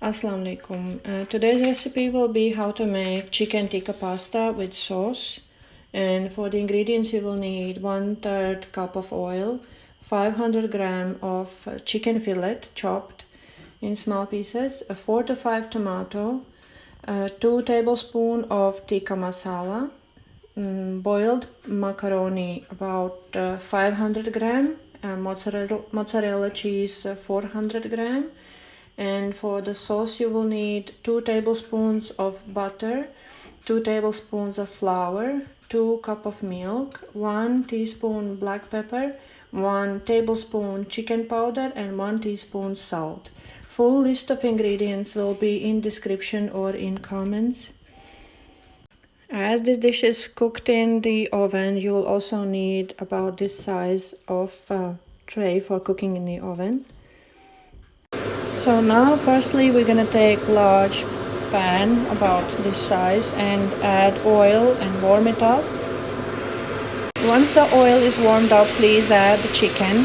Assalamu alaikum. Today's recipe will be how to make chicken tikka pasta with sauce. And for the ingredients you will need 1/3 cup of oil, 500 gram of chicken fillet chopped in small pieces, 4 to 5 tomato, 2 tablespoons of tikka masala, boiled macaroni about 500 gram, mozzarella cheese 400 gram. And for the sauce you will need 2 tablespoons of butter, 2 tablespoons of flour, 2 cups of milk, 1 teaspoon black pepper, 1 tablespoon chicken powder and 1 teaspoon salt. Full list of ingredients will be in description or in comments. As this dish is cooked in the oven, you will also need about this size of tray for cooking in the oven. So now firstly we're gonna take large pan about this size and add oil and warm it up. Once the oil is warmed up, please add the chicken.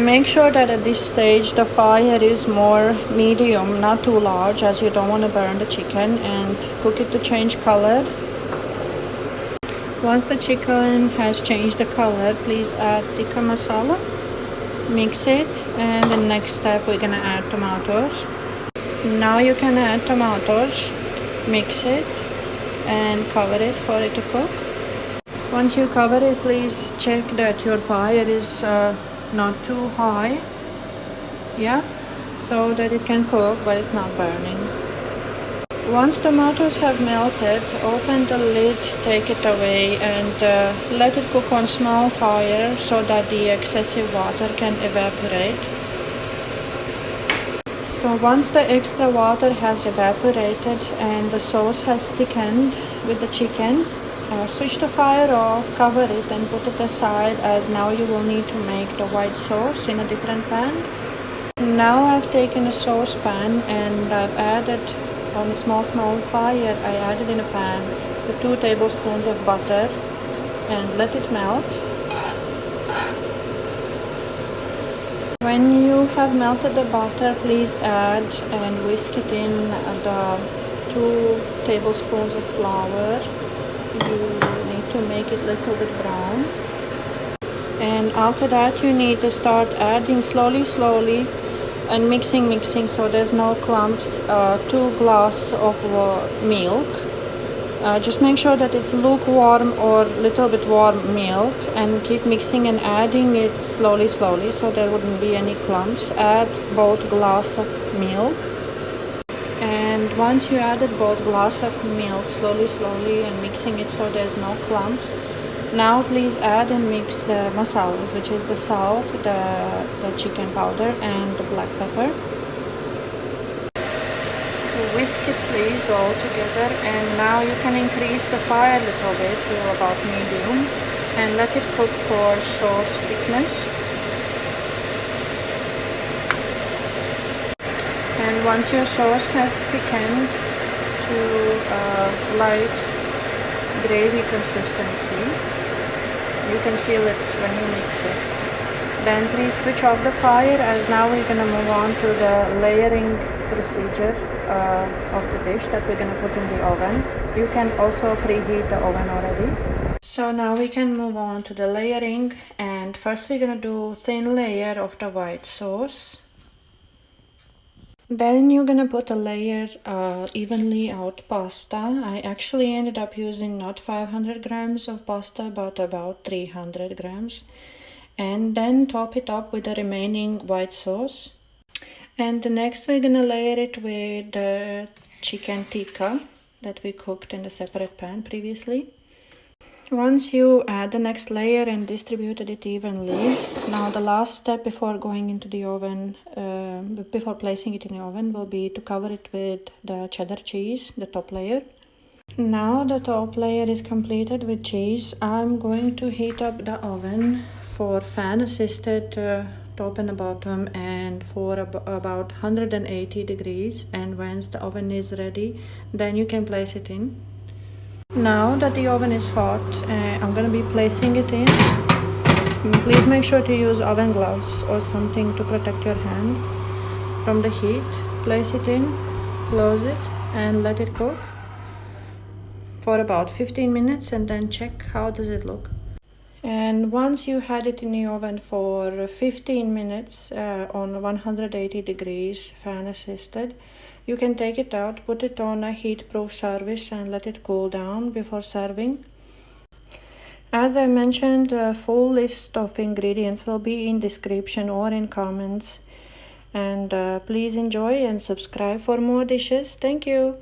Make sure that at this stage the fire is more medium, not too large, as you don't want to burn the chicken, and cook it to change color. Once the chicken has changed the color, please add tikka masala. Mix it, and the next step we're gonna add tomatoes. Now you can add tomatoes, mix it and cover it for it to cook. Once you cover it, please check that your fire is not too high, so that it can cook but it's not burning. Once tomatoes have melted, open the lid, take it away, and let it cook on small fire so that the excessive water can evaporate. So once the extra water has evaporated and the sauce has thickened with the chicken, switch the fire off, cover it and put it aside, as now you will need to make the white sauce in a different pan. Now I've taken a saucepan and I've added on a small fire, I added in a pan the 2 tablespoons of butter and let it melt. When you have melted the butter, please add and whisk it in the 2 tablespoons of flour. You need to make it a little bit brown. And after that you need to start adding slowly and mixing so there's no clumps. 2 glasses of milk. Just make sure that it's lukewarm or little bit warm milk, and keep mixing and adding it slowly so there wouldn't be any clumps. Add both glasses of milk, and once you added both glasses of milk, slowly and mixing it so there's no clumps. Now please add and mix the masalas, which is the salt, the chicken powder and the black pepper. Whisk it please all together, and now you can increase the fire a little bit to about medium and let it cook for sauce thickness. And once your sauce has thickened to light gravy consistency, you can feel it when you mix it. Then please switch off the fire, as now we're going to move on to the layering procedure of the dish that we're going to put in the oven. You can also preheat the oven already. So now we can move on to the layering, and first we're going to do thin layer of the white sauce. Then you're gonna put a layer evenly out pasta. I actually ended up using not 500 grams of pasta but about 300 grams. And then top it up with the remaining white sauce. And next we're gonna layer it with the chicken tikka that we cooked in a separate pan previously. Once you add the next layer and distributed it evenly, now the last step before going into the oven, before placing it in the oven, will be to cover it with the cheddar cheese, the top layer. Now the top layer is completed with cheese. I'm going to heat up the oven for fan assisted top and bottom, and for about 180 degrees, and once the oven is ready, then you can place it in. Now that the oven is hot, I'm going to be placing it in. Please make sure to use oven gloves or something to protect your hands from the heat. Place it in, close it, and let it cook for about 15 minutes, and then check how does it look. And once you had it in the oven for 15 minutes on 180 degrees fan assisted, you can take it out, put it on a heat-proof surface and let it cool down before serving. As I mentioned, a full list of ingredients will be in description or in comments. And please enjoy and subscribe for more dishes. Thank you.